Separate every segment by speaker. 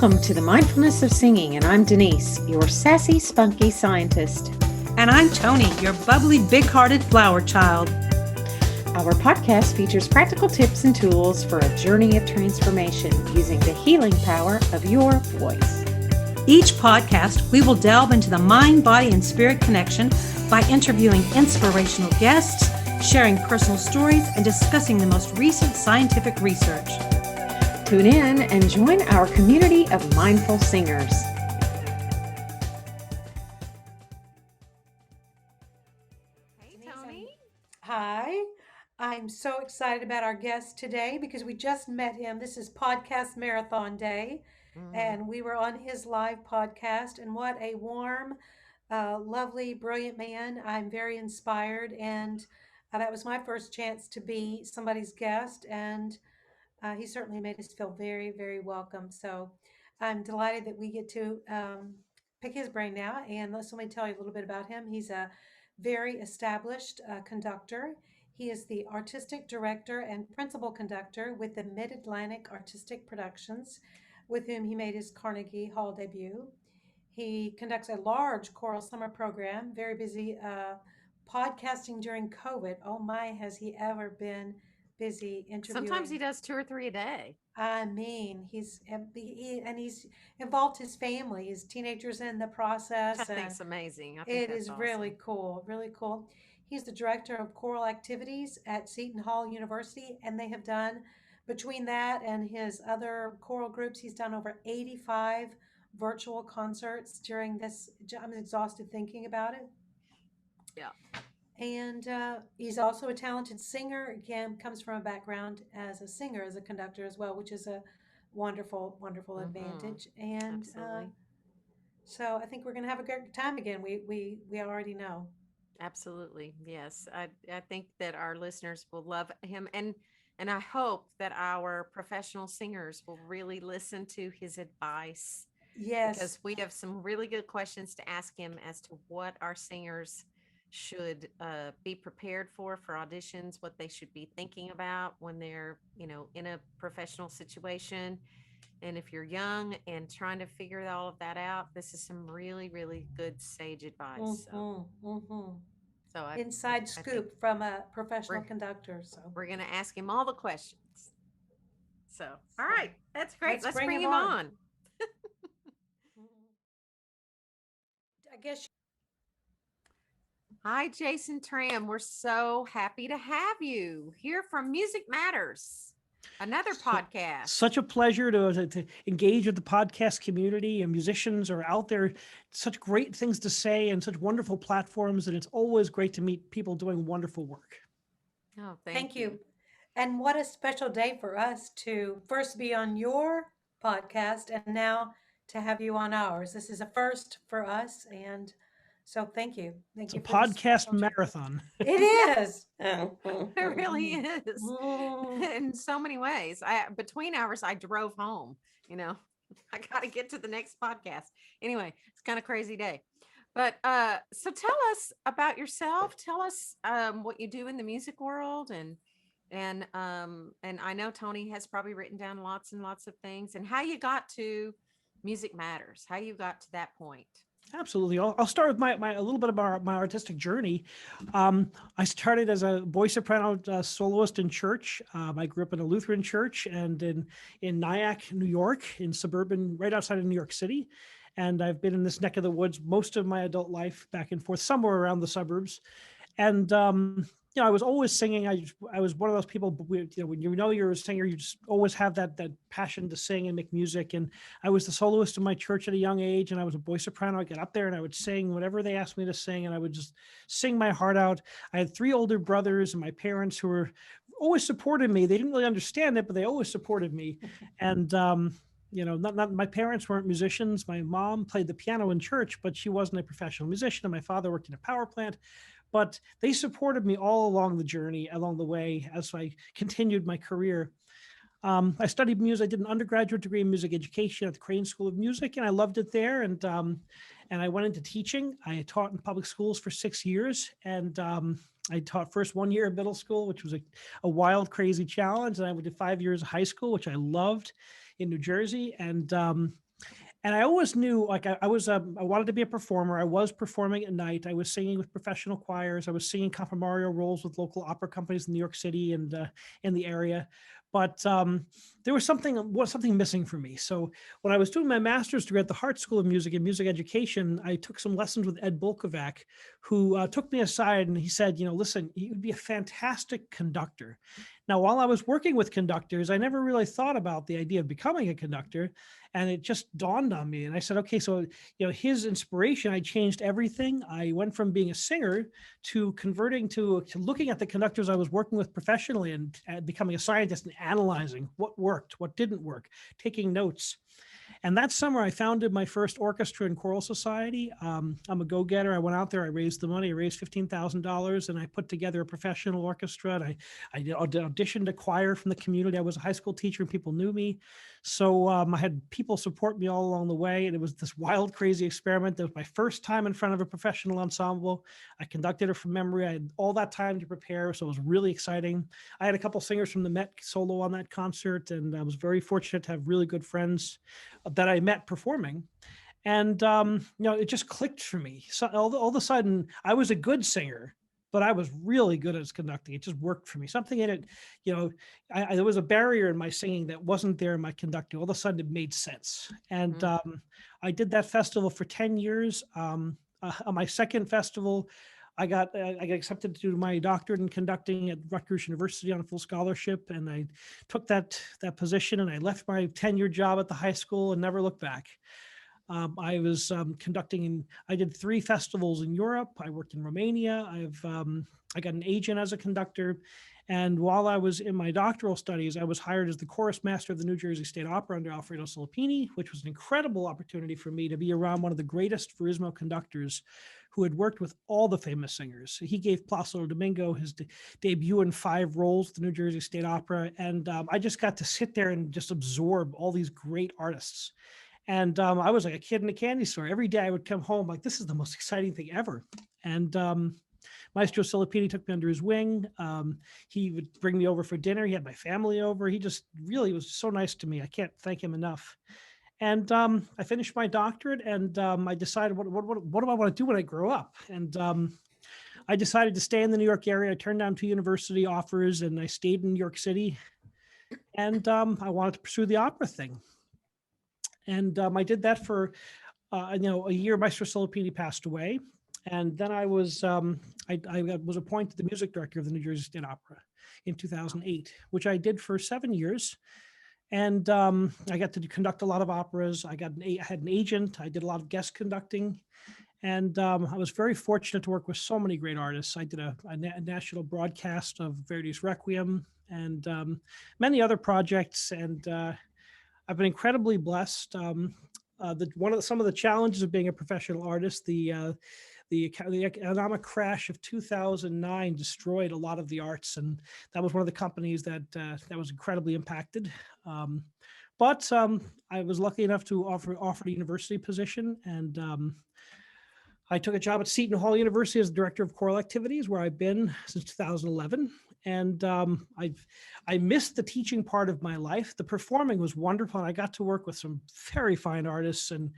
Speaker 1: Welcome to the Mindfulness of Singing, and I'm Denise, your sassy, spunky scientist.
Speaker 2: And I'm Tony, your bubbly, big-hearted flower child.
Speaker 1: Our podcast features practical tips and tools for a journey of transformation using the healing power of your voice.
Speaker 2: Each podcast, we will delve into the mind, body, and spirit connection by interviewing inspirational guests, sharing personal stories, and discussing the most recent scientific research.
Speaker 1: Tune in and join our community of mindful singers.
Speaker 2: Hey, Tony.
Speaker 3: Hi. I'm so excited about our guest today because we just met him. This is Podcast Marathon Day, and we were on his live podcast. And what a warm, lovely, brilliant man. I'm very inspired, and that was my first chance to be somebody's guest. And he certainly made us feel very, very welcome. So I'm delighted that we get to pick his brain now. And let me tell you a little bit about him. He's a very established conductor. He is the artistic director and principal conductor with the Mid Atlantic Artistic Productions, with whom he made his Carnegie Hall debut. He conducts a large choral summer program, very busy podcasting during COVID. Oh my, has he ever been busy interviewing?
Speaker 4: Sometimes he does 2 or 3 a day.
Speaker 3: I mean, he's involved his family, his teenagers in the process.
Speaker 4: Which I think's amazing. I think
Speaker 3: It
Speaker 4: that's
Speaker 3: is
Speaker 4: awesome.
Speaker 3: really cool, really cool. He's the director of choral activities at Seton Hall University, and they have done, between that and his other choral groups, he's done over 85 virtual concerts during this. I'm exhausted thinking about it.
Speaker 4: Yeah.
Speaker 3: And he's also a talented singer. Again, comes from a background as a singer, as a conductor as well, which is a wonderful, wonderful advantage. And
Speaker 4: Absolutely.
Speaker 3: so I think we're going to have a great time again. We already know.
Speaker 4: Absolutely. Yes. I think that our listeners will love him, and I hope that our professional singers will really listen to his advice,
Speaker 3: Yes.
Speaker 4: because we have some really good questions to ask him as to what our singers should be prepared for auditions, what they should be thinking about when they're, in a professional situation. And if you're young and trying to figure all of that out, this is some really, really good sage advice. So
Speaker 3: Inside
Speaker 4: I think
Speaker 3: scoop from a professional
Speaker 4: we're
Speaker 3: conductor. So
Speaker 4: we're going to ask him all the questions. So, all right, that's great. Let's bring him
Speaker 3: on.
Speaker 4: on.
Speaker 3: I guess.
Speaker 4: Hi, Jason Tramm. We're so happy to have you here from Music Matters, another podcast.
Speaker 5: Such a pleasure to engage with the podcast community, and musicians are out there, such great things to say and such wonderful platforms. And it's always great to meet people doing wonderful work.
Speaker 4: Oh,
Speaker 3: Thank you. And what a special day for us to first be on your podcast and now to have you on ours. This is a first for us. And so thank you. Thank
Speaker 5: It's
Speaker 3: you
Speaker 5: a
Speaker 3: for this
Speaker 5: podcast
Speaker 3: special treat.
Speaker 5: marathon.
Speaker 3: It is.
Speaker 4: It really is. In so many ways. Between hours, I drove home. I got to get to the next podcast. Anyway, it's kind of crazy day. But so tell us about yourself. Tell us what you do in the music world, and I know Tony has probably written down lots and lots of things, and how you got to Music Matters, how you got to that point.
Speaker 5: Absolutely. I'll start with my a little bit about my artistic journey. I started as a boy soprano soloist in church. I grew up in a Lutheran church and in Nyack, New York, in suburban, right outside of New York City. And I've been in this neck of the woods most of my adult life, back and forth, somewhere around the suburbs. And I was always singing. I was one of those people. When you're a singer, you just always have that passion to sing and make music. And I was the soloist in my church at a young age, and I was a boy soprano. I'd get up there and I would sing whatever they asked me to sing, and I would just sing my heart out. I had 3 older brothers, and my parents, who were always supported me. They didn't really understand it, but they always supported me. And not my parents weren't musicians. My mom played the piano in church, but she wasn't a professional musician, and my father worked in a power plant. But they supported me all along the journey, along the way, as I continued my career. I studied music. I did an undergraduate degree in music education at the Crane School of Music, and I loved it there. And I went into teaching. I taught in public schools for 6 years, and I taught first 1 year in middle school, which was a wild, crazy challenge. And I did 5 years of high school, which I loved, in New Jersey. And And I always knew, like, I wanted to be a performer. I was performing at night. I was singing with professional choirs. I was singing confirmario roles with local opera companies in New York City and in the area. But there was something missing for me. So when I was doing my master's degree at the Hart School of Music and Music Education, I took some lessons with Ed Bulkovac, who took me aside and he said, listen, you would be a fantastic conductor. Now, while I was working with conductors, I never really thought about the idea of becoming a conductor. And it just dawned on me. And I said, okay, so, his inspiration, I changed everything. I went from being a singer to converting to looking at the conductors I was working with professionally and becoming a scientist and analyzing what worked, what didn't work, taking notes. And that summer, I founded my first orchestra and choral society. I'm a go-getter. I went out there, I raised the money, I raised $15,000, and I put together a professional orchestra. And I auditioned a choir from the community. I was a high school teacher, and people knew me. So I had people support me all along the way. And it was this wild, crazy experiment. That was my first time in front of a professional ensemble. I conducted it from memory. I had all that time to prepare, so it was really exciting. I had a couple singers from the Met solo on that concert, and I was very fortunate to have really good friends that I met performing. And, it just clicked for me. So all of a sudden, I was a good singer, but I was really good at conducting. It just worked for me. Something in it, there was a barrier in my singing that wasn't there in my conducting. All of a sudden, it made sense. And I did that festival for 10 years. On my second festival, I got accepted to do my doctorate in conducting at Rutgers University on a full scholarship, and I took that position, and I left my 10-year job at the high school and never looked back. I was conducting, I did 3 festivals in Europe. I worked in Romania. I got an agent as a conductor. And while I was in my doctoral studies, I was hired as the chorus master of the New Jersey State Opera under Alfredo Filippini, which was an incredible opportunity for me to be around one of the greatest Verismo conductors who had worked with all the famous singers. He gave Placido Domingo his debut in 5 roles at the New Jersey State Opera. And I just got to sit there and just absorb all these great artists. And I was like a kid in a candy store. Every day I would come home like, this is the most exciting thing ever. And Maestro Filippini took me under his wing. He would bring me over for dinner. He had my family over. He just really was so nice to me. I can't thank him enough. And I finished my doctorate, and I decided, what do I want to do when I grow up? And I decided to stay in the New York area. I turned down 2 university offers, and I stayed in New York City. And I wanted to pursue the opera thing. And I did that for, a year. Maestro Filippini passed away. And then I was appointed the music director of the New Jersey State Opera in 2008, which I did for 7 years. And I got to conduct a lot of operas. I had an agent. I did a lot of guest conducting. And I was very fortunate to work with so many great artists. I did a national broadcast of Verdi's Requiem and many other projects. And I've been incredibly blessed. Some of the challenges of being a professional artist, the economic crash of 2009 destroyed a lot of the arts, and that was one of the companies that was incredibly impacted. But I was lucky enough to offer a university position, and I took a job at Seton Hall University as director of choral activities, where I've been since 2011. And I missed the teaching part of my life. The performing was wonderful, and I got to work with some very fine artists and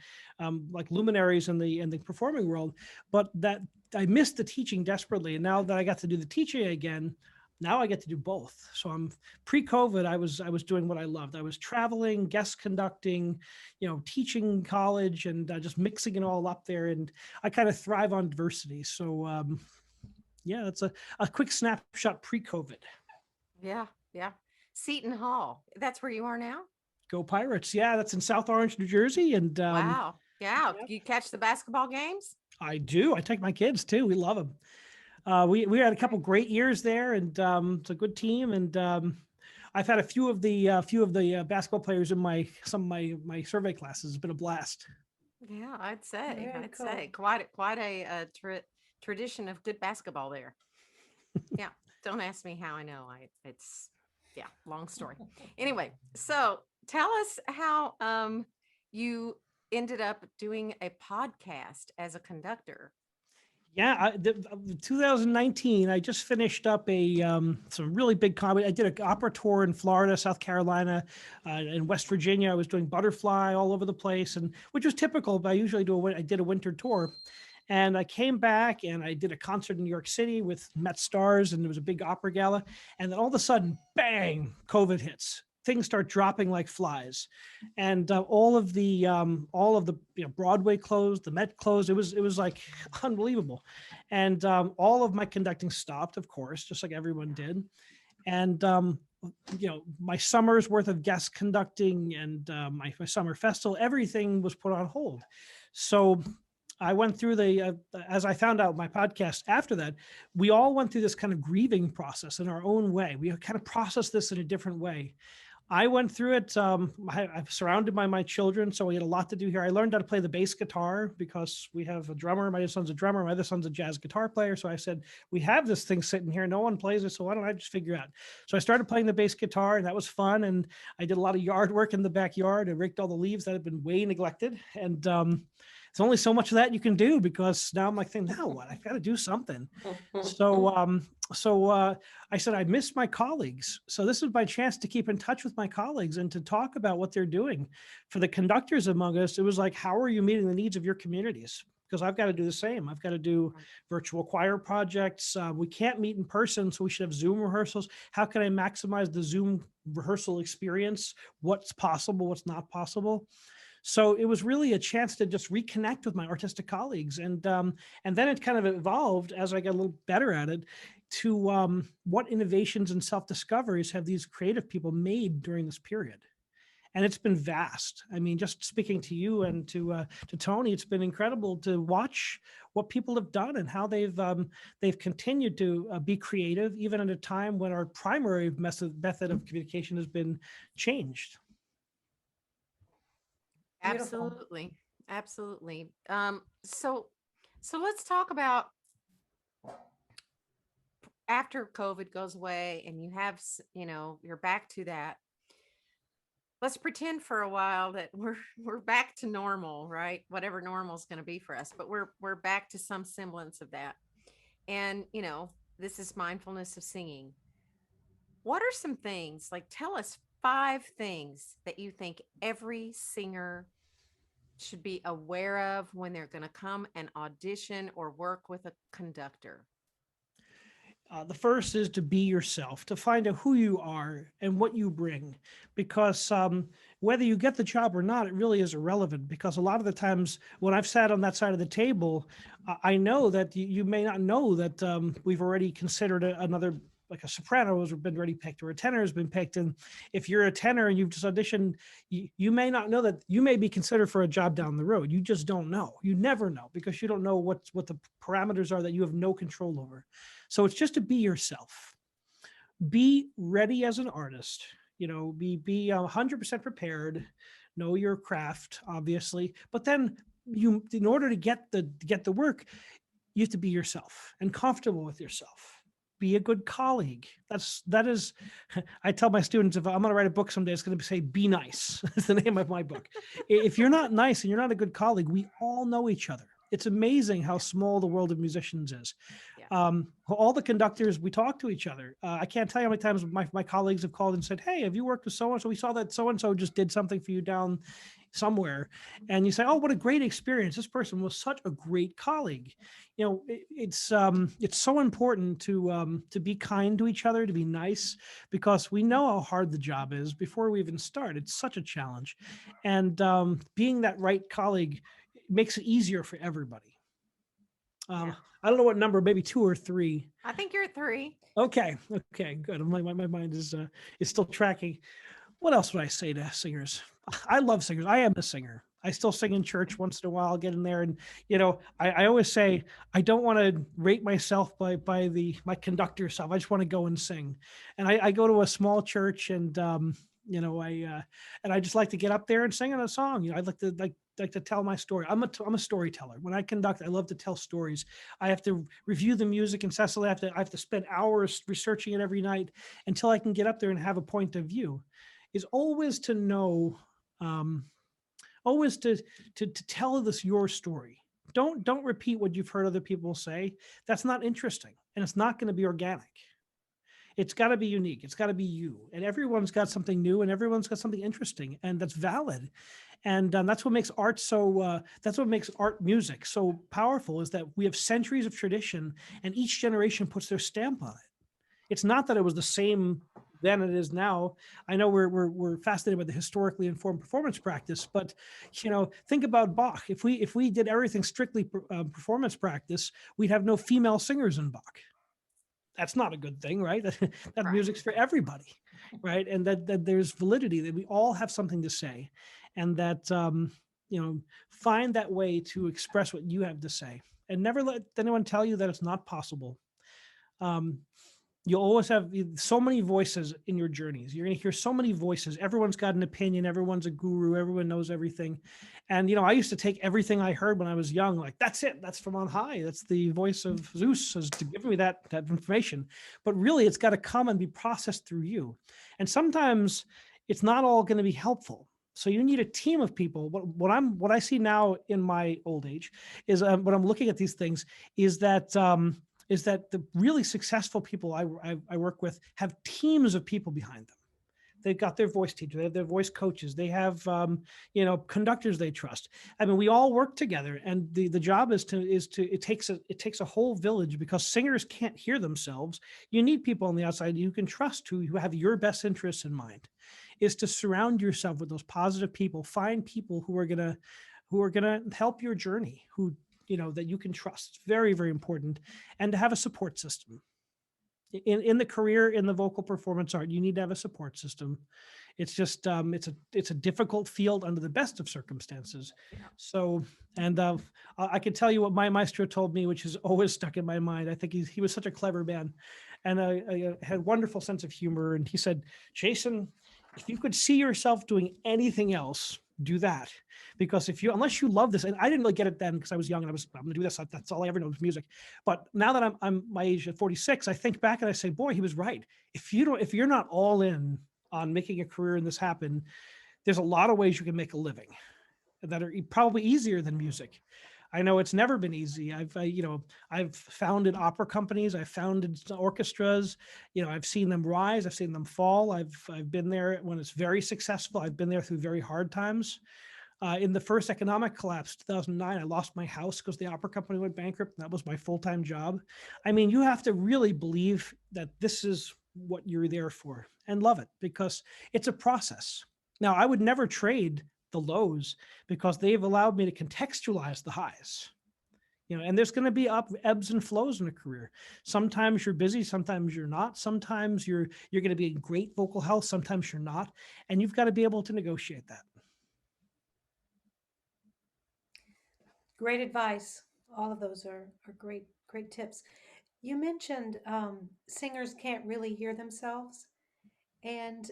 Speaker 5: like luminaries in the performing world. But that I missed the teaching desperately. And now that I got to do the teaching again, now I get to do both. So I'm pre-COVID. I was doing what I loved. I was traveling, guest conducting, teaching college, and just mixing it all up there. And I kind of thrive on diversity. So yeah, that's a quick snapshot pre-COVID.
Speaker 4: Yeah. Yeah. Seton Hall. That's where you are now?
Speaker 5: Go Pirates. Yeah, that's in South Orange, New Jersey. And
Speaker 4: Wow. Yeah.
Speaker 5: yeah.
Speaker 4: You catch the basketball games?
Speaker 5: I do. I take my kids too. We love them. We had a couple great years there, and it's a good team. And I've had a few of the basketball players in some of my survey classes. It's been a blast.
Speaker 4: Yeah, I'd say.
Speaker 3: Very
Speaker 4: I'd
Speaker 3: cool.
Speaker 4: say quite a tradition of good basketball there. Yeah. Don't ask me how I know. It's long story. Anyway, so tell us how you ended up doing a podcast as a conductor.
Speaker 5: Yeah, 2019, I just finished up some really big comedy. I did an opera tour in Florida, South Carolina, and West Virginia. I was doing Butterfly all over the place, and which was typical. But I usually I did a winter tour, and I came back and I did a concert in New York City with Met Stars, and there was a big opera gala, and then all of a sudden, bang, COVID hits. Things start dropping like flies, and all of the Broadway closed, the Met closed. It was like unbelievable, and all of my conducting stopped, of course, just like everyone did, and my summer's worth of guest conducting and my summer festival, everything was put on hold. So I went through as I found out my podcast after that, we all went through this kind of grieving process in our own way. We kind of processed this in a different way. I went through it. I'm surrounded by my children, so we had a lot to do here. I learned how to play the bass guitar because we have a drummer. My son's a drummer. My other son's a jazz guitar player. So I said, we have this thing sitting here. No one plays it. So why don't I just figure out? So I started playing the bass guitar, and that was fun. And I did a lot of yard work in the backyard. I raked all the leaves that had been way neglected. And there's only so much of that you can do because now I'm like thinking, now what? I've got to do something. So I said, I miss my colleagues. So this is my chance to keep in touch with my colleagues and to talk about what they're doing. For the conductors among us, it was like, how are you meeting the needs of your communities? Because I've got to do the same. I've got to do virtual choir projects. We can't meet in person, so we should have Zoom rehearsals. How can I maximize the Zoom rehearsal experience? What's possible, what's not possible? So it was really a chance to just reconnect with my artistic colleagues. And then it kind of evolved as I got a little better at it to what innovations and self-discoveries have these creative people made during this period. And it's been vast. I mean, just speaking to you and to Tony, it's been incredible to watch what people have done and how they've continued to be creative, even at a time when our primary method of communication has been changed.
Speaker 3: Beautiful.
Speaker 4: Absolutely. Absolutely. So let's talk about after COVID goes away and you have, you're back to that. Let's pretend for a while that we're back to normal, right? Whatever normal is going to be for us, but we're back to some semblance of that. And, this is mindfulness of singing. What are some things, like tell us 5 things that you think every singer should be aware of when they're going to come and audition or work with a conductor?
Speaker 5: The first is to be yourself, to find out who you are and what you bring, because whether you get the job or not, it really is irrelevant. Because a lot of the times when I've sat on that side of the table, I know that you may not know that we've already considered another, like a soprano has been already picked or a tenor has been picked. And if you're a tenor and you've just auditioned, you may not know that you may be considered for a job down the road. You just don't know. You never know because you don't know what the parameters are that you have no control over. So it's just to be yourself. Be ready as an artist. Be 100% prepared. Know your craft, obviously. But then in order to get the work, you have to be yourself and comfortable with yourself. Be a good colleague. That is, I tell my students, if I'm going to write a book someday, it's going to say, be nice. That's the name of my book. If you're not nice and you're not a good colleague, we all know each other. It's amazing how small the world of musicians is. Yeah. All the conductors, we talk to each other. I can't tell you how many times my colleagues have called and said, hey, have you worked with so-and-so? We saw that so-and-so just did something for you down somewhere. And you say, oh, what a great experience. This person was such a great colleague. It's so important to be kind to each other, to be nice, because we know how hard the job is before we even start. It's such a challenge. And being that right colleague makes it easier for everybody. Yeah. I don't know what number, maybe 2 or 3.
Speaker 4: I think you're at 3.
Speaker 5: Okay, good. My mind is still tracking. What else would I say to singers? I love singers. I am a singer. I still sing in church once in a while, get in there. And, I always say, I don't want to rate myself by my conductor self. I just want to go and sing. And I go to a small church and, I just like to get up there and sing on a song. I'd like to tell my story. I'm a storyteller. When I conduct, I love to tell stories. I have to review the music incessantly. I have to spend hours researching it every night until I can get up there and have a point of view. Is always to know, always to tell your story, Don't repeat what you've heard other people say. That's not interesting, and it's not going to be organic. It's got to be unique. It's got to be you. And everyone's got something new, and everyone's got something interesting, and that's valid. And that's what makes art so. That's what makes art music so powerful. Is that we have centuries of tradition, and each generation puts their stamp on it. It's not that it was the same then it is now. I know we're fascinated by the historically informed performance practice, but think about Bach. If we did everything strictly performance practice, we'd have no female singers in Bach. That's not a good thing, right? That
Speaker 4: Right.
Speaker 5: music's for everybody, right? And that there's validity, that we all have something to say, and that find that way to express what you have to say, and never let anyone tell you that it's not possible. Um, You'll always have so many voices in your journeys. You're going to hear so many voices. Everyone's got an opinion. Everyone's a guru. Everyone knows everything. And, I used to take everything I heard when I was young, like, that's it. That's from on high. That's the voice of Zeus has to give me that information. But really, it's got to come and be processed through you. And sometimes it's not all going to be helpful. So you need a team of people. What I see now in my old age is when I'm looking at these things is that the really successful people I work with have teams of people behind them. They've got their voice teachers, they have their voice coaches, they have conductors they trust. I mean, we all work together, and the job is to it takes a whole village, because singers can't hear themselves. You need people on the outside you can trust, who have your best interests in mind. Is to surround yourself with those positive people. Find people who are gonna help your journey, who that you can trust. It's very, very important. And to have a support system. In the career, in the vocal performance art, you need to have a support system. It's just it's a difficult field under the best of circumstances. So, and I can tell you what my maestro told me, which has always stuck in my mind. I think he was such a clever man, and I had a wonderful sense of humor. And he said, Jason, if you could see yourself doing anything else, do that. Because unless you love this, and I didn't really get it then because I was young and I'm going to do this. That's all I ever know is music. But now that I'm my age at 46, I think back and I say, boy, he was right. If you're not all in on making a career in this happen, there's a lot of ways you can make a living that are probably easier than music. I know it's never been easy. I've founded opera companies. I've founded orchestras. I've seen them rise. I've seen them fall. I've been there when it's very successful. I've been there through very hard times. In the first economic collapse, 2009, I lost my house because the opera company went bankrupt. And that was my full-time job. I mean, you have to really believe that this is what you're there for and love it, because it's a process. Now, I would never trade the lows, because they've allowed me to contextualize the highs. And there's going to be ebbs and flows in a career. Sometimes you're busy, sometimes you're not. Sometimes you're going to be in great vocal health, sometimes you're not, and you've got to be able to negotiate that.
Speaker 3: Great advice. All of those are great, great tips. You mentioned singers can't really hear themselves. And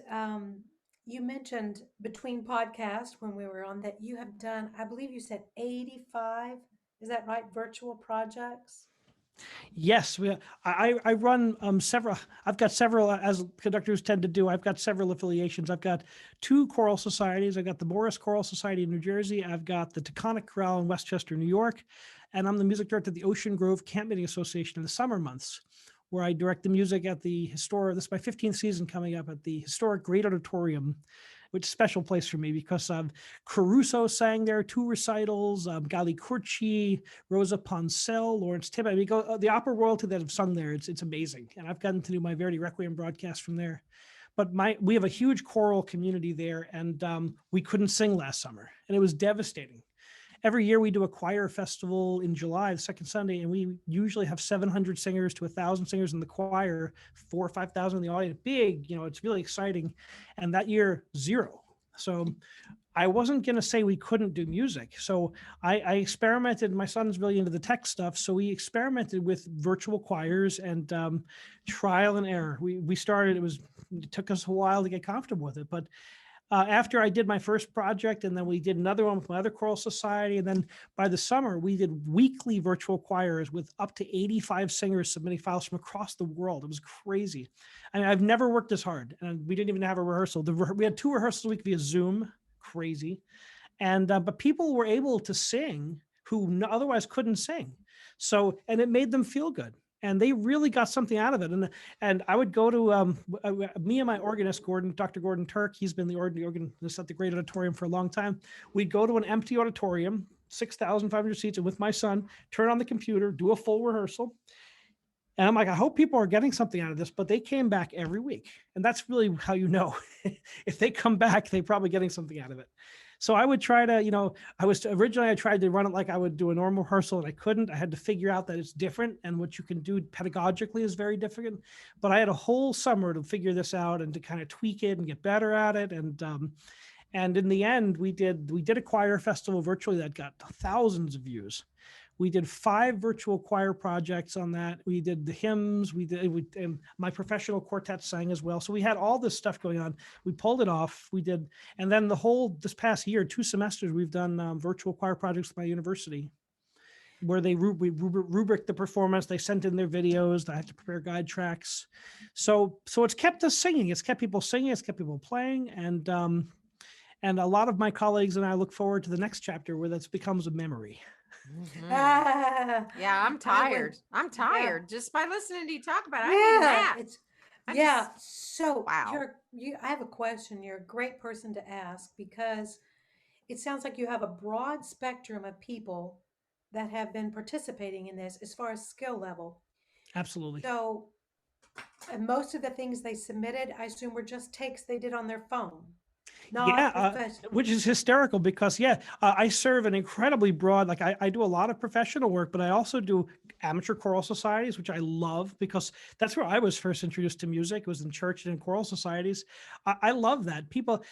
Speaker 3: you mentioned between podcasts when we were on that you have done, I believe you said 85, is that right? Virtual projects?
Speaker 5: Yes, I run several. I've got several, as conductors tend to do. I've got several affiliations. I've got 2 choral societies. I've got the Morris Choral Society in New Jersey. I've got the Taconic Chorale in Westchester, New York, and I'm the music director of the Ocean Grove Camp Meeting Association in the summer months, where I direct the music at the historic. This is my 15th season coming up at the historic Great Auditorium, which is a special place for me because Caruso sang there 2 recitals, Gali Curci, Rosa Poncel, Lawrence Tibbett. I mean, the opera royalty that have sung there, it's amazing. And I've gotten to do my Verdi Requiem broadcast from there. But we have a huge choral community there, and we couldn't sing last summer, and it was devastating. Every year we do a choir festival in July, the second Sunday, and we usually have 700 singers to 1,000 singers in the choir, 4,000 or 5,000 in the audience. Big, it's really exciting. And that year, 0. So I wasn't going to say we couldn't do music. So I experimented. My son's really into the tech stuff. So we experimented with virtual choirs and trial and error. We started, it took us a while to get comfortable with it, but after I did my first project, and then we did another one with my other choral society, and then by the summer we did weekly virtual choirs with up to 85 singers submitting files from across the world. It was crazy. I mean, I've never worked this hard, and we didn't even have a rehearsal. We had 2 rehearsals a week via Zoom. Crazy. And but people were able to sing who otherwise couldn't sing. So, and it made them feel good. And they really got something out of it. And I would go to me and my organist, Dr. Gordon Turk. He's been the organist at the Great Auditorium for a long time. We'd go to an empty auditorium, 6,500 seats, and with my son, turn on the computer, do a full rehearsal. And I'm like, I hope people are getting something out of this, but they came back every week. And that's really how you know. If they come back, they're probably getting something out of it. So I would try to, I tried to run it like I would do a normal rehearsal, and I couldn't. I had to figure out that it's different, and what you can do pedagogically is very different. But I had a whole summer to figure this out and to kind of tweak it and get better at it. And in the end, we did a choir festival virtually that got thousands of views. We did 5 virtual choir projects on that. We did the hymns. And my professional quartet sang as well. So we had all this stuff going on. We pulled it off. And then this past year, 2 semesters, we've done virtual choir projects with my university, where we rubric the performance. They sent in their videos. I had to prepare guide tracks. So it's kept us singing. It's kept people singing. It's kept people playing. And a lot of my colleagues and I look forward to the next chapter where that becomes a memory.
Speaker 4: Yeah, I'm tired. I'm tired just by listening to you talk about it. I need that.
Speaker 3: So
Speaker 4: wow.
Speaker 3: I have a question. You're a great person to ask, because it sounds like you have a broad spectrum of people that have been participating in this as far as skill level.
Speaker 5: Absolutely.
Speaker 3: So, and most of the things they submitted, I assume, were just takes they did on their phone.
Speaker 5: Which is hysterical because I serve an incredibly broad, like I do a lot of professional work, but I also do amateur choral societies, which I love because that's where I was first introduced to music. It was in church and in choral societies. I love that. People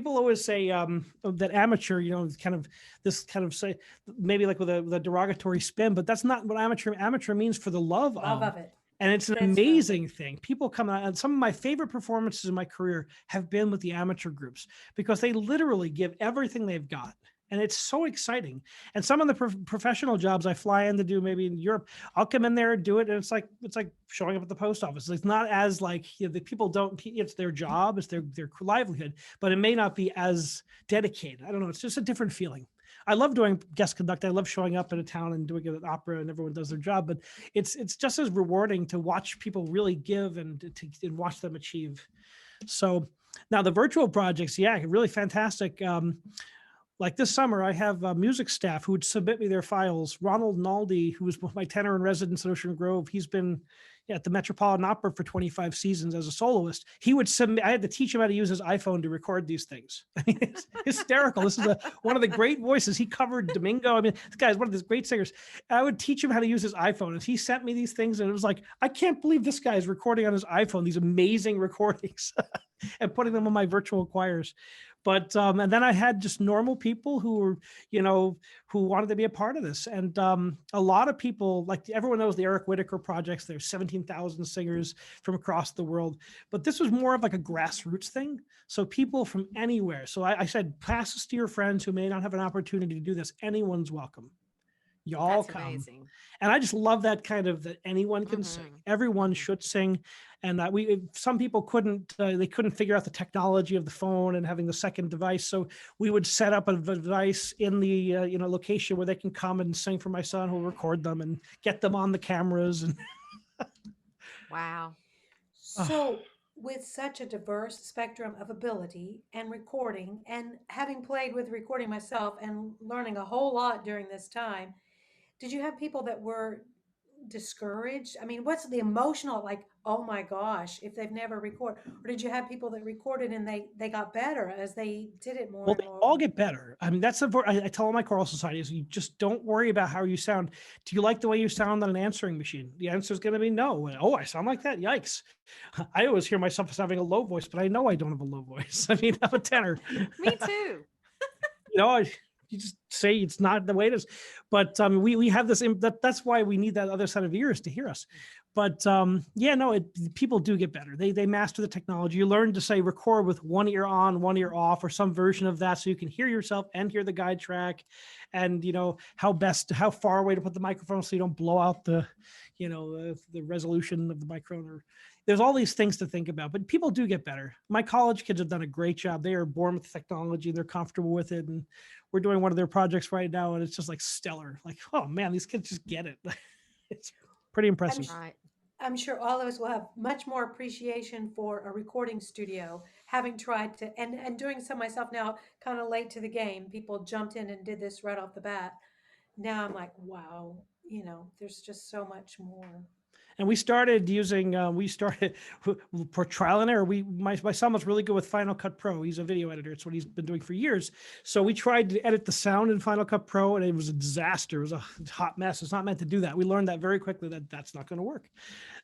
Speaker 5: always say that amateur, say maybe like with a derogatory spin, but that's not what amateur means. For the love of
Speaker 3: it.
Speaker 5: And it's an amazing thing. People come out, and some of my favorite performances in my career have been with the amateur groups because they literally give everything they've got. And it's so exciting. And some of the professional jobs I fly in to do, maybe in Europe, I'll come in there and do it. And it's like showing up at the post office. It's not as like, the people don't, it's their job, it's their livelihood, but it may not be as dedicated. I don't know. It's just a different feeling. I love doing guest conduct. I love showing up in a town and doing an opera, and everyone does their job. But it's just as rewarding to watch people really give and watch them achieve. So now the virtual projects, really fantastic. Like this summer, I have music staff who would submit me their files. Ronald Naldi, who was my tenor in residence at Ocean Grove, he's been at the Metropolitan Opera for 25 seasons as a soloist. He would submit, I had to teach him how to use his iPhone to record these things. I mean, it's hysterical. This is one of the great voices. He covered Domingo. I mean, this guy's one of these great singers. I would teach him how to use his iPhone. And he sent me these things, and it was like, I can't believe this guy is recording on his iPhone, these amazing recordings and putting them on my virtual choirs. But, and then I had just normal people who were, who wanted to be a part of this. And a lot of people, like everyone knows the Eric Whitacre projects, there's 17,000 singers from across the world, but this was more of like a grassroots thing. So people from anywhere. So I said, pass this to your friends who may not have an opportunity to do this. Anyone's welcome. Y'all
Speaker 4: That's
Speaker 5: come.
Speaker 4: amazing.
Speaker 5: And I just love that kind of, that anyone can sing. Everyone should sing. And some people couldn't figure out the technology of the phone and having the second device. So we would set up a device in the, location where they can come and sing for my son, who'll record them and get them on the cameras. And
Speaker 4: wow.
Speaker 3: So with such a diverse spectrum of ability and recording, and having played with recording myself and learning a whole lot during this time, did you have people that were discouraged? I mean, what's the emotional, like, oh my gosh, if they've never recorded? Or did you have people that recorded and they got better as they did it more and
Speaker 5: they
Speaker 3: more?
Speaker 5: all get better. I mean, that's I tell all my choral societies, you just don't worry about how you sound. Do you like the way you sound on an answering machine? The answer is going to be no. Oh, I sound like that? Yikes. I always hear myself as having a low voice, but I know I don't have a low voice. I mean, I'm a tenor.
Speaker 4: Me too.
Speaker 5: You just say it's not the way it is. But we have this, that's why we need that other set of ears to hear us. But people do get better. They master the technology. You learn to say record with one ear on, one ear off, or some version of that, so you can hear yourself and hear the guide track, and how far away to put the microphone so you don't blow out the resolution of the microphone. There's all these things to think about, but people do get better. My college kids have done a great job. They are born with technology. They're comfortable with it, and we're doing one of their projects right now, and it's just like stellar. Like, oh man, these kids just get it. It's pretty
Speaker 3: I'm
Speaker 5: impressive.
Speaker 3: sh-
Speaker 4: Right.
Speaker 3: I'm sure all of us will have much more appreciation for a recording studio, having tried to and doing so myself now, kind of late to the game. People jumped in and did this right off the bat. Now I'm like, wow, there's just so much more.
Speaker 5: And we started using, we started for trial and error. My son was really good with Final Cut Pro. He's a video editor. It's what he's been doing for years. So we tried to edit the sound in Final Cut Pro, and it was a disaster. It was a hot mess. It's not meant to do that. We learned that very quickly, that that's not going to work.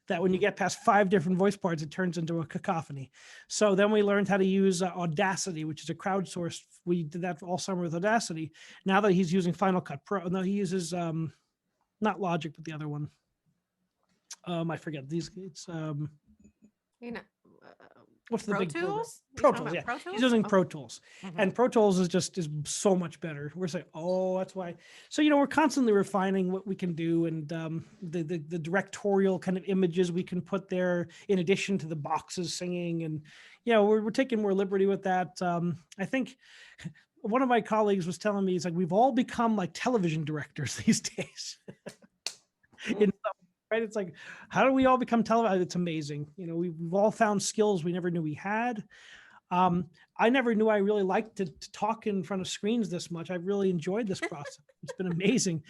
Speaker 5: That when you get past 5 different voice parts, it turns into a cacophony. So then we learned how to use Audacity, which is a crowdsourced. We did that all summer with Audacity. Now that he's using Final Cut Pro, no, he uses not Logic, but the other one. I forget these. It's
Speaker 4: You know,
Speaker 5: what's the
Speaker 4: Pro
Speaker 5: big program?
Speaker 4: Tools? You
Speaker 5: Pro
Speaker 4: talking
Speaker 5: Tools,
Speaker 4: about
Speaker 5: yeah.
Speaker 4: Pro Tools?
Speaker 5: He's using
Speaker 4: Oh,
Speaker 5: Pro Tools,
Speaker 4: mhm.
Speaker 5: and Pro Tools is so much better. We're saying, oh, that's why. So we're constantly refining what we can do, and the directorial kind of images we can put there, in addition to the boxes singing, and we're taking more liberty with that. I think one of my colleagues was telling me, he's like, we've all become like television directors these days. In right? It's like, how do we all become televised? It's amazing. We've all found skills we never knew we had. I never knew I really liked to talk in front of screens this much. I really enjoyed this process. It's been amazing.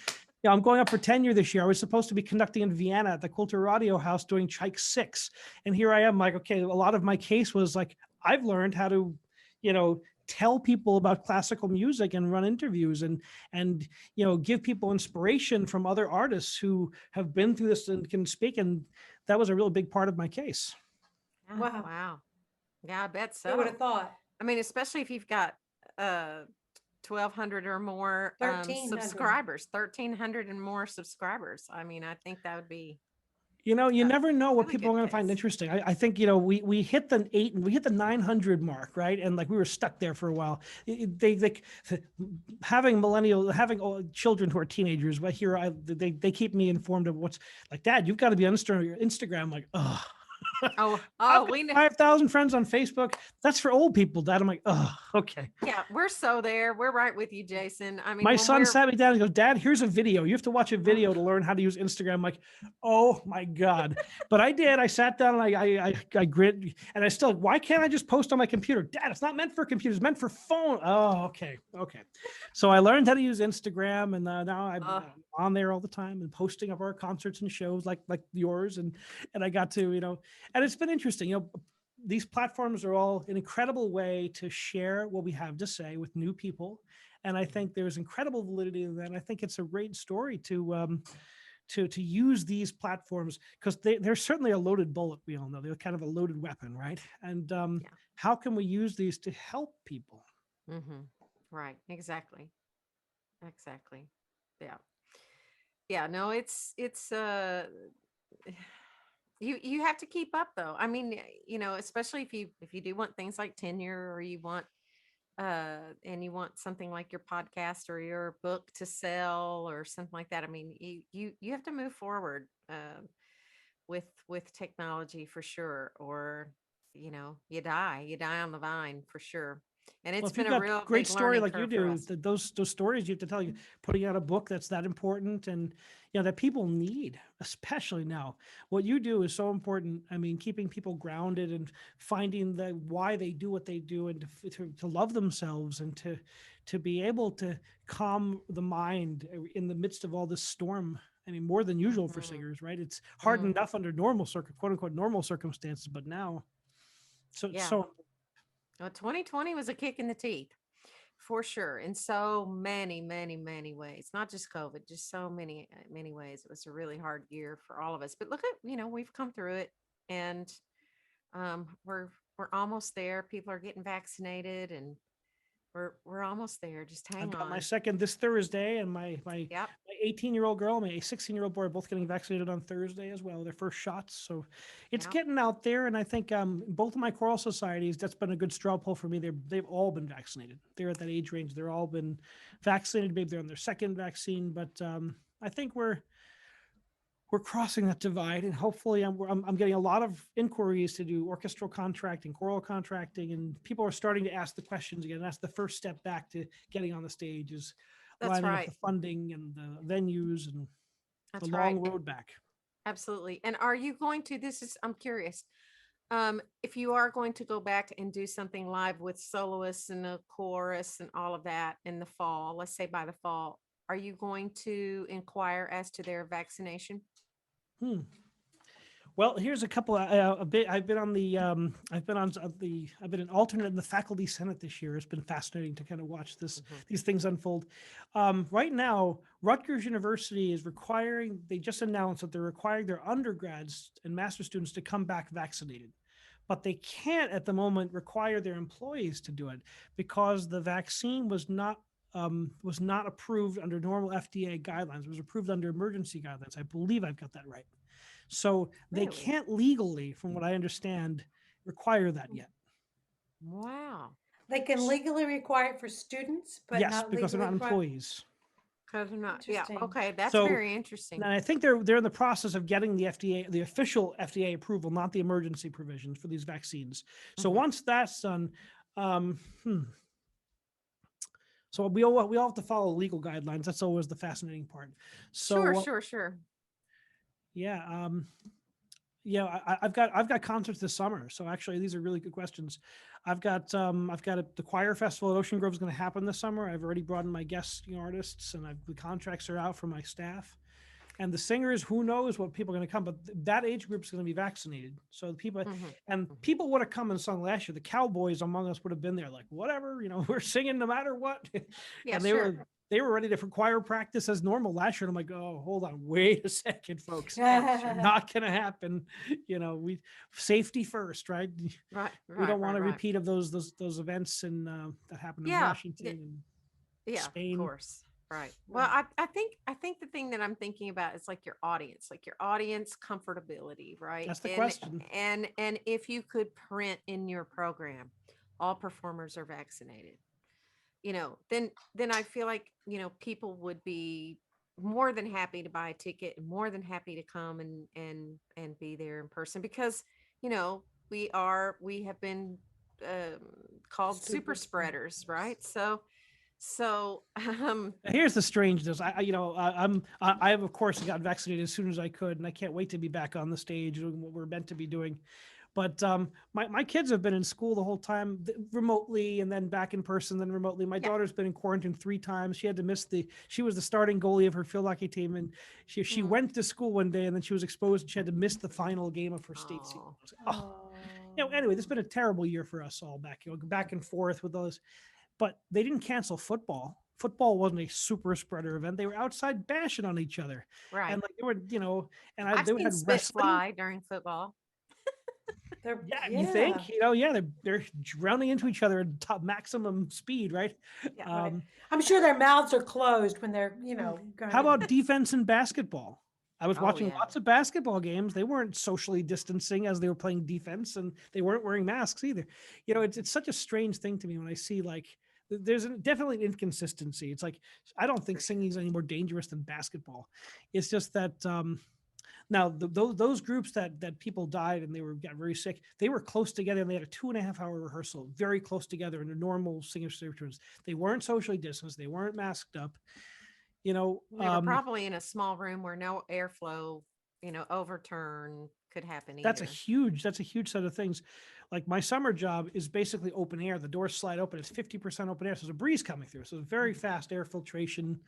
Speaker 5: I'm going up for tenure this year. I was supposed to be conducting in Vienna at the Kultur Radio House doing Czech 6. And here I am, like, okay, a lot of my case was like, I've learned how to, tell people about classical music and run interviews and give people inspiration from other artists who have been through this and can speak. And that was a real big part of my case.
Speaker 4: Yeah,
Speaker 3: Wow.
Speaker 4: wow. Yeah, I bet
Speaker 3: Who would
Speaker 4: so.
Speaker 3: have thought?
Speaker 4: I mean, especially if you've got 1,200 or more
Speaker 3: 1,300.
Speaker 4: subscribers, 1,300 and more subscribers. I mean, I think that would be
Speaker 5: You
Speaker 4: a
Speaker 5: never know what
Speaker 4: really
Speaker 5: people are
Speaker 4: good
Speaker 5: going to find
Speaker 4: case.
Speaker 5: interesting. I think, we hit the 900 mark, right? And like we were stuck there for a while. They having children who are teenagers, but here they keep me informed of what's like, Dad, you've got to be on Instagram. Like, oh,
Speaker 4: We know.
Speaker 5: 5,000 friends on Facebook. That's for old people, Dad. I'm like, oh, okay.
Speaker 4: Yeah, we're so there. We're right with you, Jason. I mean,
Speaker 5: My
Speaker 4: when
Speaker 5: son
Speaker 4: we're
Speaker 5: sat me down and goes, Dad, here's a video. You have to watch a video to learn how to use Instagram. I'm like, oh my God. But I did. I sat down and I grit, and I still, why can't I just post on my computer? Dad, it's not meant for computers, it's meant for phone. Oh, okay. Okay. So I learned how to use Instagram, and now I'm on there all the time and posting of our concerts and shows like yours. And I got to, and it's been interesting. These platforms are all an incredible way to share what we have to say with new people. And I think there's incredible validity in that. And I think it's a great story to use these platforms, because they're certainly a loaded bullet. We all know they're kind of a loaded weapon, right? And
Speaker 4: Yeah.
Speaker 5: how can we use these to help people?
Speaker 4: Right. Exactly. Yeah. Yeah. No, it's you have to keep up though. I mean, especially if you do want things like tenure, or you want and you want something like your podcast or your book to sell or something like that. I mean, you have to move forward with technology for sure, or you die on the vine for sure. And
Speaker 5: Well,
Speaker 4: it's
Speaker 5: if you've
Speaker 4: been a
Speaker 5: got
Speaker 4: real
Speaker 5: great
Speaker 4: big
Speaker 5: story
Speaker 4: learning
Speaker 5: like you
Speaker 4: curve for
Speaker 5: do,
Speaker 4: us.
Speaker 5: those stories you have to tell, you putting out a book that's that important, and that people need, especially now. What you do is so important. I mean, keeping people grounded and finding the why they do what they do, and to love themselves, and to be able to calm the mind in the midst of all this storm. I mean, more than usual for
Speaker 4: Mhm.
Speaker 5: singers, right? It's hard
Speaker 4: Mm.
Speaker 5: enough under normal quote unquote normal circumstances, but now,
Speaker 4: Yeah.
Speaker 5: so.
Speaker 4: Well, 2020 was a kick in the teeth for sure, in so many, many, many ways. Not just COVID, just so many, many ways. It was a really hard year for all of us. But look at, we've come through it, and we're almost there. People are getting vaccinated, and we're almost there. Just
Speaker 5: I've
Speaker 4: hang
Speaker 5: got my
Speaker 4: on.
Speaker 5: second this Thursday, and my
Speaker 4: Yep.
Speaker 5: 18-year-old girl, my 16-year-old boy are both getting vaccinated on Thursday as well, their first shots. So it's
Speaker 4: Yep.
Speaker 5: getting out there, and I think both of my choral societies, that's been a good straw pull for me. They've all been vaccinated. They're at that age range. They're all been vaccinated. Maybe they're on their second vaccine, but I think we're we're crossing that divide, and hopefully I'm getting a lot of inquiries to do orchestral contracting, choral contracting, and people are starting to ask the questions again. That's the first step back to getting on the stage, is
Speaker 4: That's
Speaker 5: lining up
Speaker 4: right.
Speaker 5: the funding and the venues and the
Speaker 4: That's right.
Speaker 5: long road back.
Speaker 4: Absolutely. And are you going to, I'm curious, if you are going to go back and do something live with soloists and a chorus and all of that in the fall, let's say by the fall, are you going to inquire as to their vaccination?
Speaker 5: Hmm. Well, here's a couple. A bit. I've been on the. I've been on the. I've been an alternate in the faculty senate this year. It's been fascinating to kind of watch these things unfold. Right now, Rutgers University is requiring. They just announced that they're requiring their undergrads and master students to come back vaccinated, but they can't at the moment require their employees to do it because the vaccine was not approved under normal FDA guidelines. It was approved under emergency guidelines. I believe I've got that right. So they
Speaker 4: Really?
Speaker 5: can't legally, from what I understand, require that yet.
Speaker 4: Wow.
Speaker 3: They can legally require it for students, but
Speaker 5: Yes,
Speaker 3: not
Speaker 5: because they're
Speaker 3: legally
Speaker 5: not
Speaker 3: require.
Speaker 5: employees.
Speaker 4: Because I'm not, yeah.
Speaker 3: Interesting.
Speaker 4: Okay. That's
Speaker 5: So
Speaker 4: very interesting.
Speaker 5: and I think they're in the process of getting the FDA, the official FDA approval, not the emergency provisions for these vaccines. So
Speaker 4: Mhm.
Speaker 5: once that's done, um, hmm. So we all have to follow legal guidelines. That's always the fascinating part.
Speaker 4: Sure,
Speaker 5: So
Speaker 4: sure, sure.
Speaker 5: yeah, yeah, I've got concerts this summer. So actually, these are really good questions. The choir festival at Ocean Grove is going to happen this summer. I've already brought in my guest artists, and the contracts are out for my staff. And the singers, who knows what people are going to come, but that age group is going to be vaccinated. So the people and
Speaker 4: Mhm.
Speaker 5: people would have come and sung last year. The cowboys among us would have been there, like whatever, we're singing no matter what.
Speaker 4: Yeah,
Speaker 5: And
Speaker 4: sure.
Speaker 5: they were ready for choir practice as normal last year. And I'm like, oh, hold on, wait a second, folks. Not going to happen. We safety first, right?
Speaker 4: Right,
Speaker 5: We
Speaker 4: right,
Speaker 5: don't want
Speaker 4: right,
Speaker 5: a
Speaker 4: right.
Speaker 5: repeat of those events that happened in
Speaker 4: Yeah.
Speaker 5: Washington and
Speaker 4: Yeah, of
Speaker 5: Spain.
Speaker 4: course. Right. Well, I think the thing that I'm thinking about is like your audience comfortability, right?
Speaker 5: That's the question.
Speaker 4: And if you could print in your program, all performers are vaccinated, then I feel like, people would be more than happy to buy a ticket and more than happy to come and be there in person because, we have been um, called super
Speaker 3: Super
Speaker 4: spreaders,
Speaker 3: spreaders.
Speaker 4: right? So,
Speaker 5: Here's the strangeness. I have of course got vaccinated as soon as I could, and I can't wait to be back on the stage doing what we're meant to be doing. But my kids have been in school the whole time, remotely, and then back in person, then remotely. My
Speaker 4: yeah.
Speaker 5: daughter's been in quarantine 3 times. She had to miss she was the starting goalie of her field hockey team, and she
Speaker 4: Mm.
Speaker 5: went to school one day, and then she was exposed, and she had to miss the final game of her state season.
Speaker 4: Oh,
Speaker 5: I was like, oh,
Speaker 3: Oh.
Speaker 5: anyway, this has been a terrible year for us all back and forth with those. But they didn't cancel football. Football wasn't a super spreader event. They were outside bashing on each other,
Speaker 4: right.
Speaker 5: and like they were,
Speaker 4: I've
Speaker 5: they
Speaker 4: seen
Speaker 5: had
Speaker 4: spit
Speaker 5: wrestling.
Speaker 4: fly during football.
Speaker 5: Yeah, you
Speaker 3: Yeah.
Speaker 5: think, yeah, they're running into each other at top maximum speed, right?
Speaker 4: Yeah.
Speaker 3: Right.
Speaker 5: Um,
Speaker 3: I'm sure their mouths are closed when they're,
Speaker 4: Mm.
Speaker 5: how
Speaker 3: going.
Speaker 5: about defense in basketball? I was
Speaker 4: Oh
Speaker 5: watching
Speaker 4: yeah.
Speaker 5: lots of basketball games. They weren't socially distancing as they were playing defense, and they weren't wearing masks either. It's such a strange thing to me when I see like there's definitely an inconsistency. It's like I don't think
Speaker 4: For sure.
Speaker 5: singing is any more dangerous than basketball. It's just that now those groups that people died and got very sick, they were close together and they had a 2.5 hour rehearsal, very close together in a normal singer rooms. They weren't socially distanced. They weren't masked up.
Speaker 4: They were probably in a small room where no airflow, overturn could happen either.
Speaker 5: That's a huge set of things. Like my summer job is basically open air. The doors slide open. It's 50% open air. So there's a breeze coming through. So it's very fast air filtration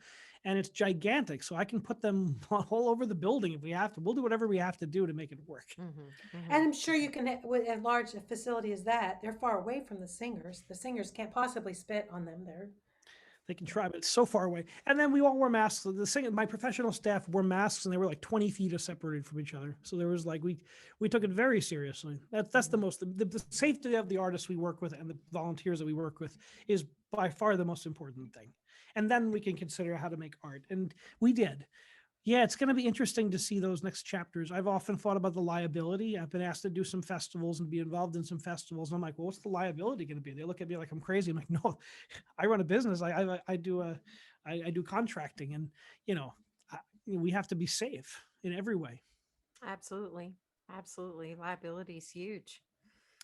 Speaker 5: and it's gigantic. So I can put them all over the building if we have to. We'll do whatever we have to do to make it work.
Speaker 3: And I'm sure you can, with as large a facility as that, they're far away from the singers. The singers can't possibly spit on them.
Speaker 5: They can try, but it's so far away. And then we all wore masks. My professional staff wore masks, and they were like 20 feet separated from each other. So there was like we took it very seriously. That's the safety of the artists we work with and the volunteers that we work with is by far the most important thing. And then we can consider how to make art, and we did. Yeah, it's going to be interesting to see those next chapters. I've often thought about the liability. I've been asked to do some festivals and be involved in some festivals. And I'm like, well, what's the liability going to be? They look at me like I'm crazy. I'm like, no, I run a business. I do contracting, and we have to be safe. in every way.
Speaker 4: Absolutely. Absolutely. Liability is huge.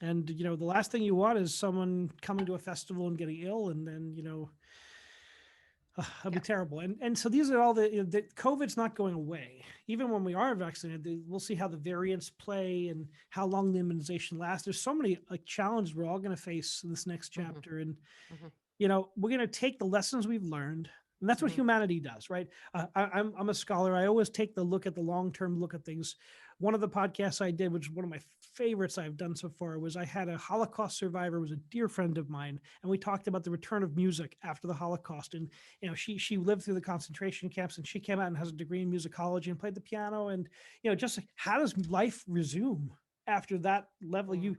Speaker 5: And, the last thing you want is someone coming to a festival and getting ill, and then, that'd be
Speaker 4: Yeah.
Speaker 5: terrible. And so these are all the COVID's not going away. Even when we are vaccinated, we'll see how the variants play and how long the immunization lasts. There's so many challenges we're all going to face in this next
Speaker 4: Hmm.
Speaker 5: chapter. And,
Speaker 4: Hmm.
Speaker 5: we're going to take the lessons we've learned. And that's what
Speaker 4: Hmm.
Speaker 5: humanity does, right? I'm a scholar. I always take the look at the long-term look at things. One of the podcasts I did, which is one of my favorites I've done so far, was I had a Holocaust survivor, was a dear friend of mine, and we talked about the return of music after the Holocaust. And she lived through the concentration camps, and she came out and has a degree in musicology and played the piano. And just like, how does life resume after that level?
Speaker 4: Yeah.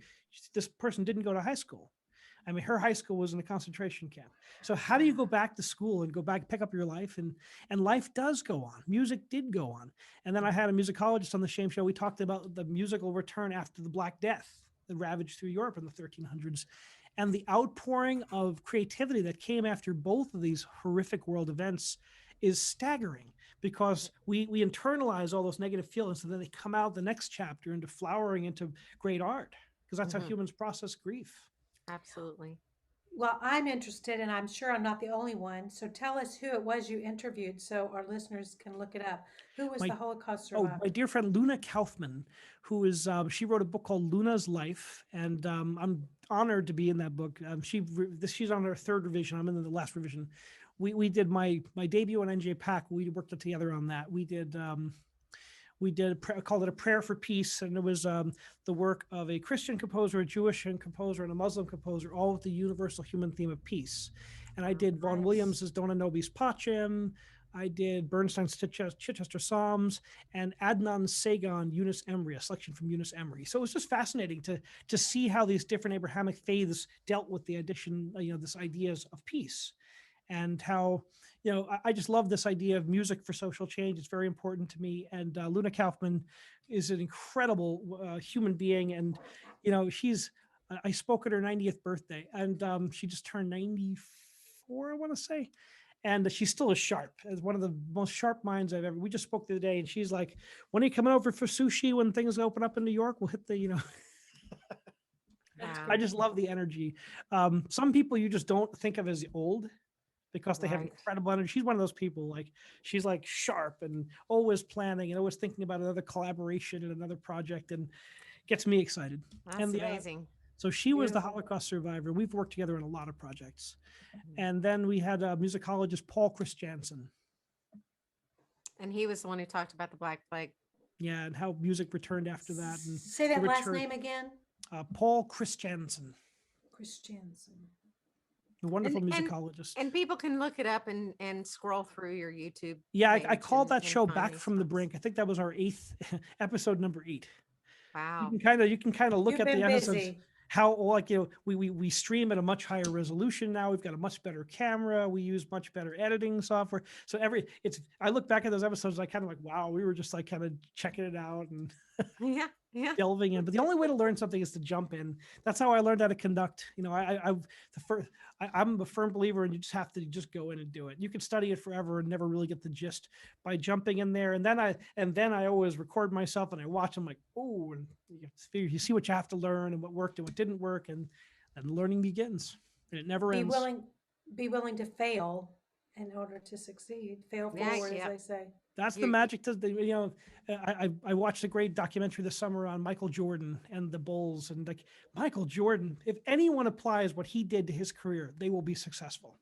Speaker 5: This person didn't go to high school. I mean, her high school was in a concentration camp. So how do you go back to school and go back, pick up your life? And life does go on. Music did go on. And then I had a musicologist on the same show. We talked about the musical return after the Black Death that ravaged through Europe in the 1300s. And the outpouring of creativity that came after both of these horrific world events is staggering, because we internalize all those negative feelings, and then they come out the next chapter into flowering into great art, because that's how
Speaker 4: Hmm.
Speaker 5: humans process grief.
Speaker 4: Absolutely.
Speaker 3: Well, I'm interested, and I'm sure I'm not the only one. So tell us who it was you interviewed so our listeners can look it up. Who was
Speaker 5: My
Speaker 3: the Holocaust
Speaker 5: my
Speaker 3: survivor?
Speaker 5: dear friend Luna Kaufman, who is she wrote a book called Luna's Life, and I'm honored to be in that book. She's on her third revision. I'm in the last revision. We did my debut on NJ Pack. We worked together on that. We did called it A Prayer for Peace, and it was the work of a Christian composer, a Jewish composer, and a Muslim composer, all with the universal human theme of peace. And I did Vaughan
Speaker 3: Nice.
Speaker 5: Williams's Dona Nobis Pacem. I did Bernstein's Chichester Psalms, and Adnan Sagan, Yunus Emery, a selection from Yunus Emery. So it was just fascinating to see how these different Abrahamic faiths dealt with the addition, this ideas of peace, and how I just love this idea of music for social change. It's very important to me. And Luna Kaufman is an incredible human being, and I spoke at her 90th birthday, and she just turned 94, I want to say. And she's still as sharp as one of the most sharp minds I've ever. We just spoke the other day, and she's like, "When are you coming over for sushi? When things open up in New York, we'll hit the." I
Speaker 4: Wow.
Speaker 5: just love the energy. Some people you just don't think of as old, because they have
Speaker 4: Right.
Speaker 5: incredible energy. She's one of those people, like she's like sharp and always planning and always thinking about another collaboration and another project, and gets me excited.
Speaker 4: That's
Speaker 5: And
Speaker 4: amazing.
Speaker 5: so she was the
Speaker 3: Beautiful.
Speaker 5: Holocaust survivor. We've worked together on a lot of projects.
Speaker 4: Mhm.
Speaker 5: And then we had a musicologist, Paul Christiansen.
Speaker 4: And he was the one who talked about the Black Plague.
Speaker 5: Yeah, and how music returned after that, and
Speaker 3: Say
Speaker 5: the
Speaker 3: that last
Speaker 5: return.
Speaker 3: name again.
Speaker 5: Paul Christiansen,
Speaker 3: Christiansen.
Speaker 5: a wonderful
Speaker 4: And
Speaker 5: musicologist.
Speaker 4: and people can look it up and scroll through your YouTube
Speaker 5: Yeah, I
Speaker 4: page
Speaker 5: called that
Speaker 4: and
Speaker 5: show
Speaker 4: find
Speaker 5: Back
Speaker 4: these
Speaker 5: from the
Speaker 4: ones.
Speaker 5: Brink. I think that was our 8th episode, number 8. You
Speaker 4: Wow.
Speaker 5: can kind of look
Speaker 3: You've
Speaker 5: at the
Speaker 3: been
Speaker 5: episodes,
Speaker 3: busy.
Speaker 5: how we stream at a much higher resolution now. We've got a much better camera. We use much better editing software. So I look back at those episodes, I kind of like, wow, we were just like kind of checking it out and
Speaker 4: Yeah. Yeah.
Speaker 5: delving in. But the only way to learn something is to jump in. That's how I learned how to conduct. I'm a firm believer, and you just have to just go in and do it. You can study it forever and never really get the gist by jumping in there. And then I always record myself and I watch. I'm like, oh, and you see what you have to learn and what worked and what didn't work, and then learning begins, and it never
Speaker 3: Be
Speaker 5: ends.
Speaker 3: willing. Be willing to fail in order to succeed. Fail
Speaker 4: Yeah.
Speaker 3: forward, as
Speaker 4: Yeah.
Speaker 3: they say.
Speaker 5: That's the
Speaker 4: You
Speaker 5: magic. I watched a great documentary this summer on Michael Jordan and the Bulls, and like Michael Jordan, if anyone applies what he did to his career, they will be successful.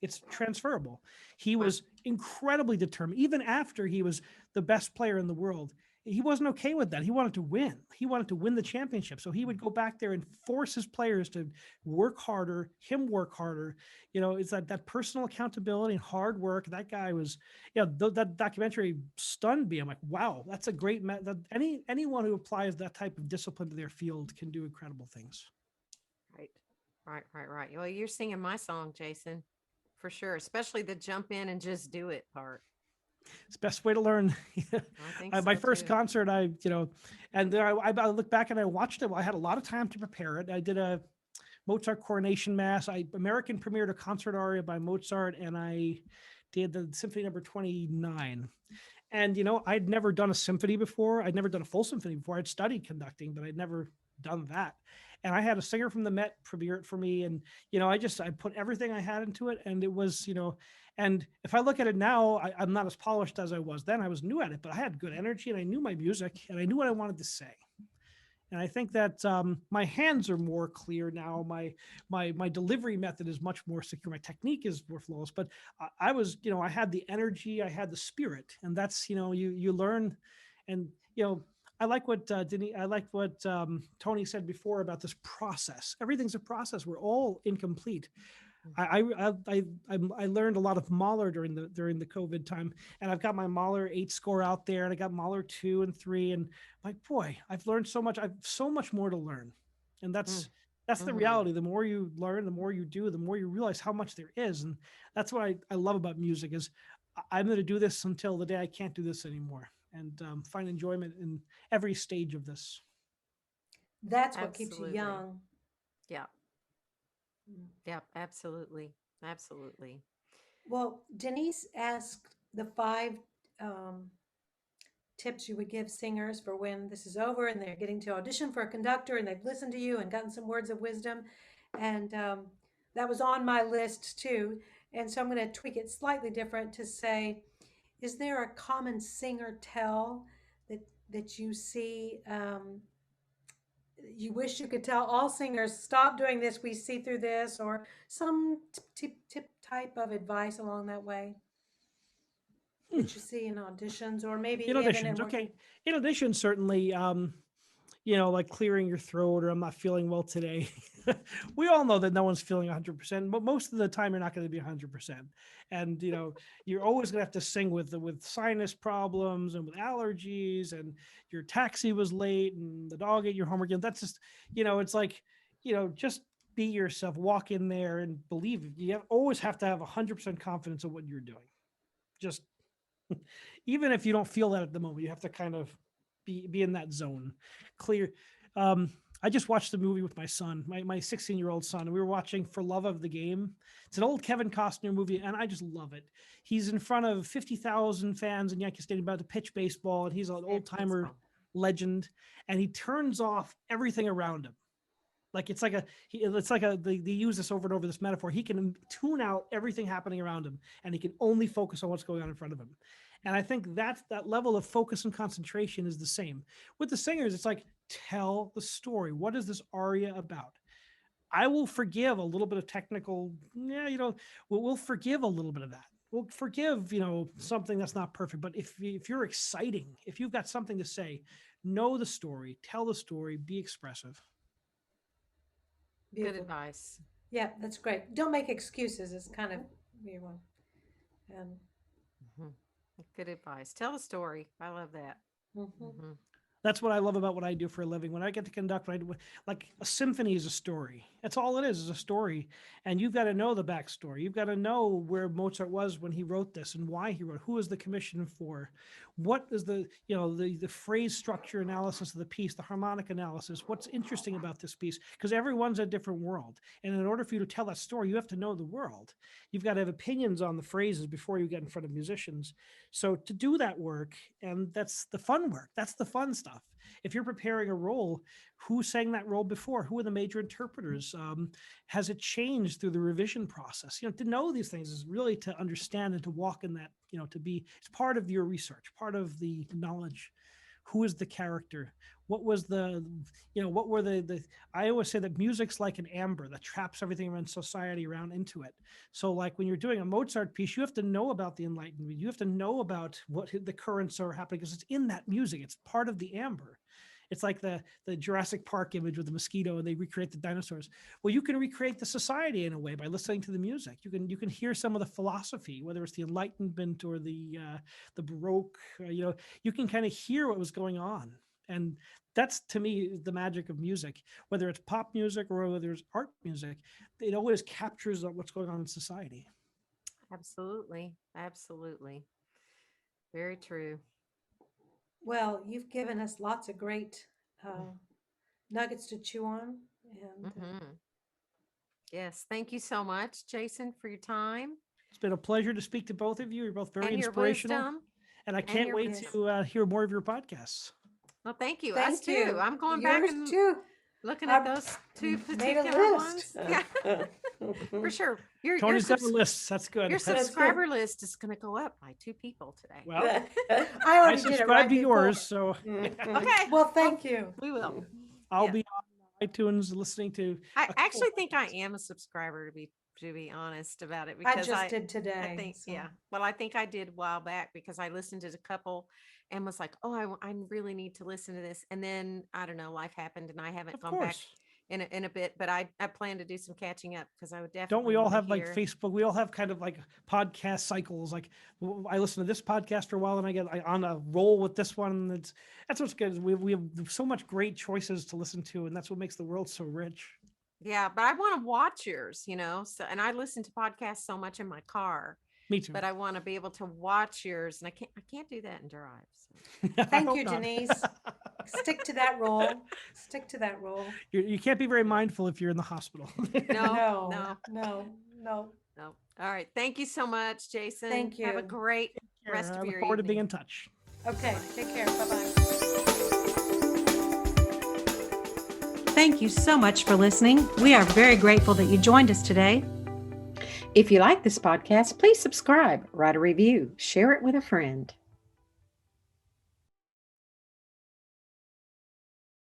Speaker 5: It's transferable. He
Speaker 4: Wow.
Speaker 5: was incredibly determined, even after he was the best player in the world. He wasn't okay with that. He wanted to win. He wanted to win the championship. So he would go back there and force his players to work harder, work harder. It's that personal accountability and hard work. That guy was, that documentary stunned me. I'm like, wow, that's a great, anyone who applies that type of discipline to their field can do incredible things.
Speaker 4: Right. Right. Well, you're singing my song, Jason, for sure, especially the jump in and just do it part.
Speaker 5: It's the best way to learn.
Speaker 4: I think
Speaker 5: My
Speaker 4: so
Speaker 5: first
Speaker 4: too.
Speaker 5: concert, and then I look back and I watched it. Well, I had a lot of time to prepare it. I did a Mozart coronation mass. I American premiered a concert aria by Mozart, and I did the Symphony Number 29. And, I'd never done a symphony before. I'd never done a full symphony before. I'd studied conducting, but I'd never done that. And I had a singer from the Met premiere it for me. And, I put everything I had into it. And it was, and if I look at it now, I'm not as polished as I was then. I was new at it, but I had good energy and I knew my music and I knew what I wanted to say. And I think that my hands are more clear now. My delivery method is much more secure. My technique is more flawless. But I was, I had the energy, I had the spirit, and that's, you learn, and I like what I like what Tony said before about this process. Everything's a process. We're all incomplete. I learned a lot of Mahler during the COVID time, and I've got my Mahler 8 score out there, and I got Mahler 2 and 3, and like, boy, I've learned so much. I've so much more to learn, and that's the reality. The more you learn, the more you do, the more you realize how much there is, and that's what I love about music is I'm going to do this until the day I can't do this anymore, and find enjoyment in every stage of this.
Speaker 3: That's what keeps you young.
Speaker 4: Yeah. Yeah, absolutely. Absolutely.
Speaker 3: Well, Denise asked the 5 um, tips you would give singers for when this is over and they're getting to audition for a conductor and they've listened to you and gotten some words of wisdom. And that was on my list too. And so I'm going to tweak it slightly different to say, is there a common singer tell that you see you wish you could tell all singers, stop doing this, we see through this, or some tip type of advice along that way that you see in auditions, or maybe
Speaker 5: In
Speaker 3: even
Speaker 5: auditions,
Speaker 3: in working?
Speaker 5: okay. In auditions, certainly, like clearing your throat or I'm not feeling well today. We all know that no one's feeling 100%, but most of the time you're not going to be 100%. And, you're always going to have to sing with sinus problems and with allergies and your taxi was late and the dog ate your homework. And that's just, it's like, just be yourself, walk in there and believe it. Always have to have 100% confidence in what you're doing. Just even if you don't feel that at the moment, you have to kind of be in that zone. Clear. I just watched the movie with my son, my 16-year-old son, and we were watching For Love of the Game. It's an old Kevin Costner movie, and I just love it. He's in front of 50,000 fans in Yankee Stadium about to pitch baseball, and he's an old-timer legend, and he turns off everything around him. Like they use this over and over, this metaphor. He can tune out everything happening around him, and he can only focus on what's going on in front of him. And I think that level of focus and concentration is the same with the singers. It's like, tell the story. What is this aria about? I will forgive a little bit of technical. We'll forgive a little bit of that. We'll forgive, something that's not perfect. But if you're exciting, if you've got something to say, know the story, tell the story, be expressive.
Speaker 3: Beautiful.
Speaker 4: Good advice.
Speaker 3: Yeah, that's great. Don't make excuses. It's kind of weird one.
Speaker 4: Good advice. Tell the story. I love that.
Speaker 5: That's what I love about what I do for a living. When I get to conduct, like a symphony is a story. That's all it is a story. And you've got to know the backstory. You've got to know where Mozart was when he wrote this and why he wrote. Who is the commission for? What is the phrase structure analysis of the piece, the harmonic analysis? What's interesting about this piece? Because everyone's a different world. And in order for you to tell that story, you have to know the world. You've got to have opinions on the phrases before you get in front of musicians. So to do that work, and that's the fun work. That's the fun stuff. If you're preparing a role, who sang that role before? Who are the major interpreters? Has it changed through the revision process? To know these things is really to understand and to walk in that, it's part of your research, part of the knowledge. Who is the character? What was what were I always say that music's like an amber that traps everything around society around into it. So like when you're doing a Mozart piece, you have to know about the Enlightenment. You have to know about what the currents are happening because it's in that music. It's part of the amber. It's like the Jurassic Park image with the mosquito and they recreate the dinosaurs. Well, you can recreate the society in a way by listening to the music. You can hear some of the philosophy, whether it's the Enlightenment or the Baroque. You can kind of hear what was going on. And that's, to me, the magic of music, whether it's pop music or whether it's art music, it always captures what's going on in society.
Speaker 4: Absolutely. Absolutely. Very true.
Speaker 3: Well, you've given us lots of great nuggets to chew on. And
Speaker 4: Yes. Thank you so much, Jason, for your time.
Speaker 5: It's been a pleasure to speak to both of you. You're both very
Speaker 4: and your
Speaker 5: inspirational.
Speaker 4: wisdom.
Speaker 5: And I can't
Speaker 4: your
Speaker 5: wait
Speaker 3: voice.
Speaker 5: to hear more of your podcasts.
Speaker 4: Well, thank you.
Speaker 3: Thank
Speaker 4: Us too.
Speaker 3: you.
Speaker 4: I'm going back
Speaker 3: Yours
Speaker 4: and
Speaker 3: too.
Speaker 4: looking
Speaker 3: I
Speaker 4: at those two
Speaker 3: made a
Speaker 4: particular
Speaker 3: list.
Speaker 4: ones. Yeah, for sure. Your
Speaker 5: Tony's got a list. That's good.
Speaker 4: your
Speaker 5: That's-
Speaker 4: subscriber list is going to go up by 2 people today.
Speaker 5: well,
Speaker 3: I
Speaker 5: I
Speaker 3: already did it
Speaker 5: subscribe
Speaker 3: right
Speaker 5: to
Speaker 3: before.
Speaker 5: yours, so
Speaker 4: Okay.
Speaker 3: Well, thank you.
Speaker 4: We will.
Speaker 5: I'll
Speaker 4: Yeah.
Speaker 5: be on iTunes listening to.
Speaker 4: I
Speaker 5: a couple
Speaker 4: actually think I
Speaker 5: podcasts.
Speaker 4: am a subscriber to be honest about it
Speaker 3: I
Speaker 4: because
Speaker 3: just did today.
Speaker 4: I think
Speaker 3: so.
Speaker 4: yeah. Well, I think I did a while back because I listened to a couple and was like, oh, I really need to listen to this. And then I don't know, life happened and I haven't
Speaker 5: Of
Speaker 4: gone back
Speaker 5: course.
Speaker 4: in a bit. But I plan to do some catching up because I would definitely.
Speaker 5: Don't we all
Speaker 4: wanna
Speaker 5: have like
Speaker 4: hear-
Speaker 5: Facebook? We all have kind of like podcast cycles. Like I listen to this podcast for a while and I get like, on a roll with this one. And that's what's good. We have so much great choices to listen to, and that's what makes the world so rich.
Speaker 4: Yeah, but I want to watch yours, So, and I listen to podcasts so much in my car,
Speaker 5: Me too.
Speaker 4: but I want to be able to watch yours, and I can't do that and drive. So.
Speaker 5: I
Speaker 3: Thank
Speaker 5: hope
Speaker 3: you,
Speaker 5: not.
Speaker 3: Denise. Stick to that role. Stick to that role.
Speaker 5: You can't be very mindful if you're in the hospital.
Speaker 4: No.
Speaker 3: no.
Speaker 4: No. All right. Thank you so much, Jason.
Speaker 3: Thank
Speaker 4: Have a
Speaker 3: you.
Speaker 4: great rest
Speaker 5: I
Speaker 4: of
Speaker 5: look
Speaker 4: your
Speaker 5: forward to being
Speaker 4: evening.
Speaker 5: in touch.
Speaker 3: Okay. Take care. Bye-bye.
Speaker 2: Thank you so much for listening. We are very grateful that you joined us today.
Speaker 1: If you like this podcast, please subscribe, write a review, share it with a friend.